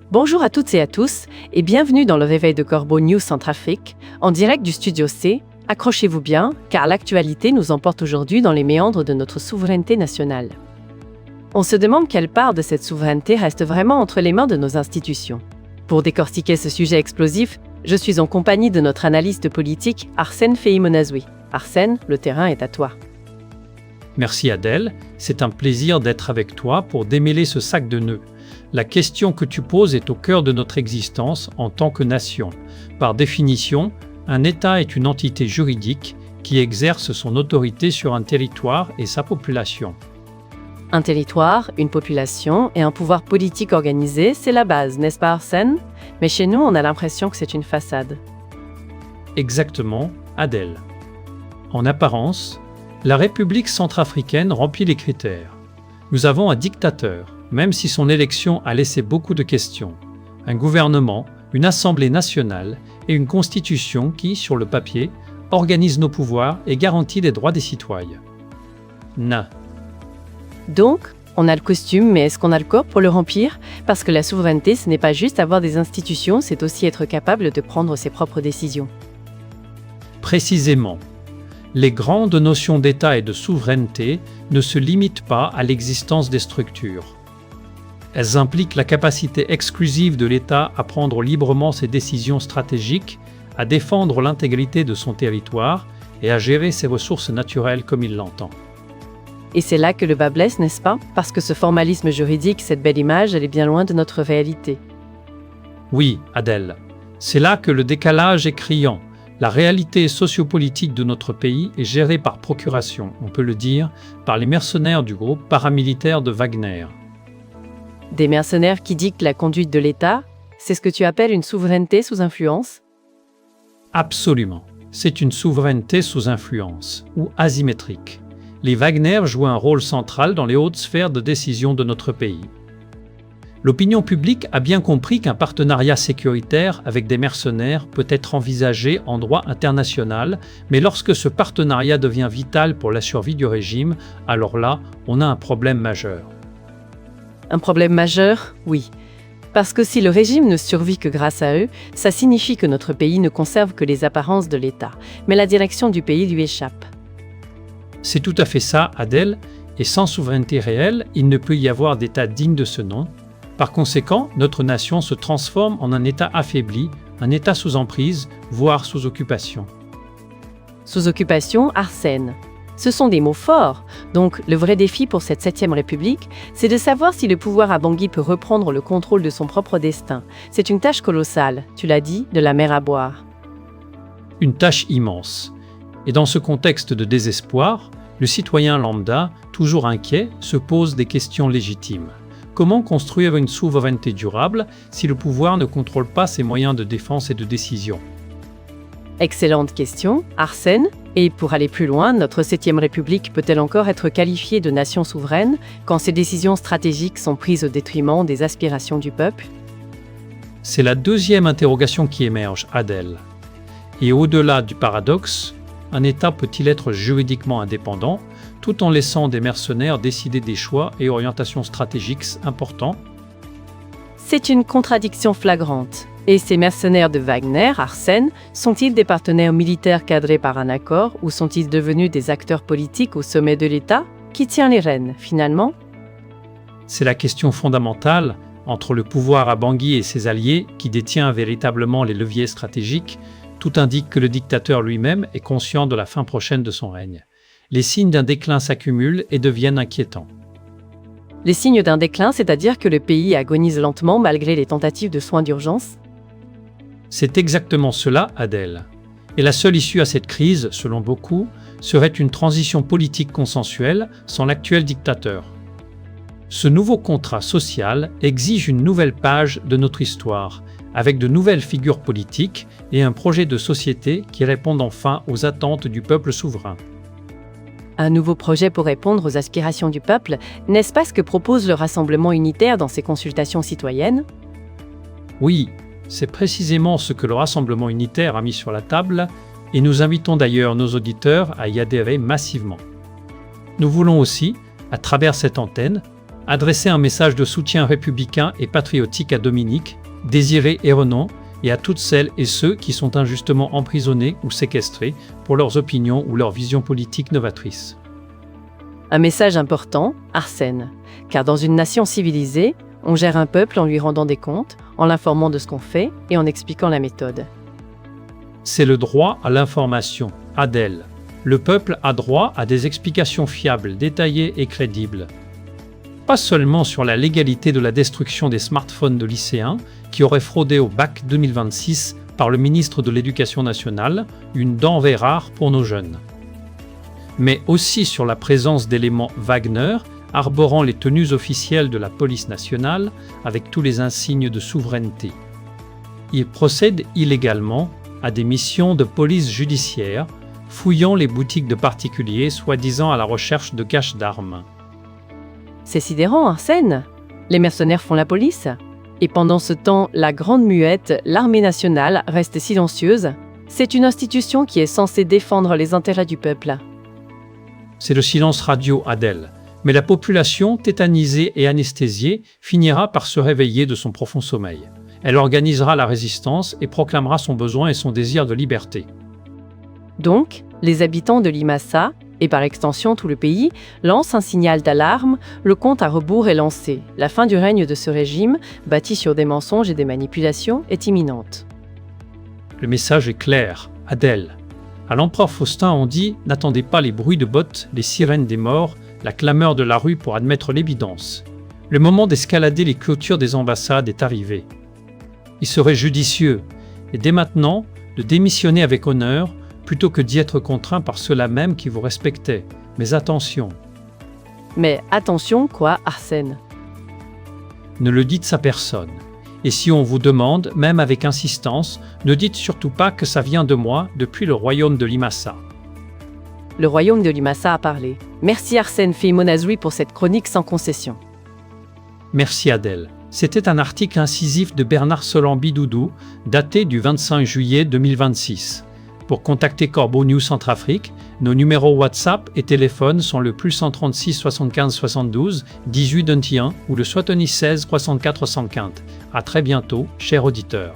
Bonjour à toutes et à tous et bienvenue dans le Réveil de Corbeau News Centrafrique, en direct du Studio C. Accrochez-vous bien, car l'actualité nous emporte aujourd'hui dans les méandres de notre souveraineté nationale. On se demande quelle part de cette souveraineté reste vraiment entre les mains de nos institutions. Pour décortiquer ce sujet explosif, je suis en compagnie de notre analyste politique Arsène Feïmonazoui. Arsène, le terrain est à toi. Merci Adèle, c'est un plaisir d'être avec toi pour démêler ce sac de nœuds. La question que tu poses est au cœur de notre existence en tant que nation. Par définition, un État est une entité juridique qui exerce son autorité sur un territoire et sa population. Un territoire, une population et un pouvoir politique organisé, c'est la base, n'est-ce pas Arsène? Mais chez nous, on a l'impression que c'est une façade. Exactement, Adèle. En apparence, la République centrafricaine remplit les critères. Nous avons un dictateur, même si son élection a laissé beaucoup de questions. Un gouvernement, une assemblée nationale et une constitution qui, sur le papier, organise nos pouvoirs et garantit les droits des citoyens. Donc, on a le costume, mais est-ce qu'on a le corps pour le remplir? Parce que la souveraineté, ce n'est pas juste avoir des institutions, c'est aussi être capable de prendre ses propres décisions. Précisément. Les grandes notions d'État et de souveraineté ne se limitent pas à l'existence des structures. Elles impliquent la capacité exclusive de l'État à prendre librement ses décisions stratégiques, à défendre l'intégrité de son territoire et à gérer ses ressources naturelles comme il l'entend. Et c'est là que le bas blesse, n'est-ce pas? Parce que ce formalisme juridique, cette belle image, elle est bien loin de notre réalité. Oui, Adèle, c'est là que le décalage est criant. La réalité sociopolitique de notre pays est gérée par procuration, on peut le dire, par les mercenaires du groupe paramilitaire de Wagner. Des mercenaires qui dictent la conduite de l'État, c'est ce que tu appelles une souveraineté sous influence? Absolument. C'est une souveraineté sous influence, ou asymétrique. Les Wagner jouent un rôle central dans les hautes sphères de décision de notre pays. L'opinion publique a bien compris qu'un partenariat sécuritaire avec des mercenaires peut être envisagé en droit international, mais lorsque ce partenariat devient vital pour la survie du régime, alors là, on a un problème majeur. Un problème majeur, oui. Parce que si le régime ne survit que grâce à eux, ça signifie que notre pays ne conserve que les apparences de l'État, mais la direction du pays lui échappe. C'est tout à fait ça, Adèle, et sans souveraineté réelle, il ne peut y avoir d'État digne de ce nom. Par conséquent, notre nation se transforme en un État affaibli, un État sous emprise, voire sous occupation. Sous occupation, Arsène. Ce sont des mots forts. Donc, le vrai défi pour cette 7e République, c'est de savoir si le pouvoir à Bangui peut reprendre le contrôle de son propre destin. C'est une tâche colossale, tu l'as dit, de la mer à boire. Une tâche immense. Et dans ce contexte de désespoir, le citoyen lambda, toujours inquiet, se pose des questions légitimes. Comment construire une souveraineté durable si le pouvoir ne contrôle pas ses moyens de défense et de décision? Excellente question, Arsène. Et pour aller plus loin, notre 7e République peut-elle encore être qualifiée de nation souveraine quand ses décisions stratégiques sont prises au détriment des aspirations du peuple? C'est la deuxième interrogation qui émerge, Adèle. Et au-delà du paradoxe, un État peut-il être juridiquement indépendant tout en laissant des mercenaires décider des choix et orientations stratégiques importants? C'est une contradiction flagrante. Et ces mercenaires de Wagner, Arsène, sont-ils des partenaires militaires cadrés par un accord ou sont-ils devenus des acteurs politiques au sommet de l'État? Qui tient les rênes, finalement? C'est la question fondamentale entre le pouvoir à Bangui et ses alliés qui détient véritablement les leviers stratégiques. Tout indique que le dictateur lui-même est conscient de la fin prochaine de son règne. Les signes d'un déclin s'accumulent et deviennent inquiétants. Les signes d'un déclin, c'est-à-dire que le pays agonise lentement malgré les tentatives de soins d'urgence? C'est exactement cela, Adèle. Et la seule issue à cette crise, selon beaucoup, serait une transition politique consensuelle sans l'actuel dictateur. Ce nouveau contrat social exige une nouvelle page de notre histoire, avec de nouvelles figures politiques et un projet de société qui répondent enfin aux attentes du peuple souverain. Un nouveau projet pour répondre aux aspirations du peuple, n'est-ce pas ce que propose le Rassemblement unitaire dans ses consultations citoyennes? Oui, c'est précisément ce que le Rassemblement unitaire a mis sur la table et nous invitons d'ailleurs nos auditeurs à y adhérer massivement. Nous voulons aussi, à travers cette antenne, Adressez un message de soutien républicain et patriotique à Dominique, Désiré et Renan, et à toutes celles et ceux qui sont injustement emprisonnés ou séquestrés pour leurs opinions ou leur vision politique novatrice. Un message important, Arsène, car dans une nation civilisée, on gère un peuple en lui rendant des comptes, en l'informant de ce qu'on fait et en expliquant la méthode. C'est le droit à l'information, Adèle. Le peuple a droit à des explications fiables, détaillées et crédibles. Pas seulement sur la légalité de la destruction des smartphones de lycéens qui auraient fraudé au bac 2026 par le ministre de l'Éducation nationale, une denrée rare pour nos jeunes, mais aussi sur la présence d'éléments Wagner arborant les tenues officielles de la police nationale avec tous les insignes de souveraineté. Ils procèdent illégalement à des missions de police judiciaire, fouillant les boutiques de particuliers soi-disant à la recherche de caches d'armes. C'est sidérant, Arsène. Les mercenaires font la police. Et pendant ce temps, la grande muette, l'armée nationale, reste silencieuse. C'est une institution qui est censée défendre les intérêts du peuple. C'est le silence radio, Adèle. Mais la population, tétanisée et anesthésiée, finira par se réveiller de son profond sommeil. Elle organisera la résistance et proclamera son besoin et son désir de liberté. Donc, les habitants de Limassa, et par extension tout le pays, lancent un signal d'alarme, le compte à rebours est lancé. La fin du règne de ce régime, bâti sur des mensonges et des manipulations, est imminente. Le message est clair, Adèle. À l'empereur Faustin, on dit « N'attendez pas les bruits de bottes, les sirènes des morts, la clameur de la rue pour admettre l'évidence. Le moment d'escalader les clôtures des ambassades est arrivé. Il serait judicieux, et dès maintenant, de démissionner avec honneur, plutôt que d'y être contraint par ceux-là même qui vous respectaient. Mais attention. Mais attention quoi, Arsène? Ne le dites à personne. Et si on vous demande, même avec insistance, ne dites surtout pas que ça vient de moi depuis le royaume de Limassa. Le royaume de Limassa a parlé. Merci Arsène Feimonazri pour cette chronique sans concession. Merci Adèle. C'était un article incisif de Bernard Solambi-Doudou, daté du 25 juillet 2026. Pour contacter Corbeau News Centrafrique, nos numéros WhatsApp et téléphone sont le +136 75 72 18 21 ou le 76 64 115. À très bientôt, chers auditeurs.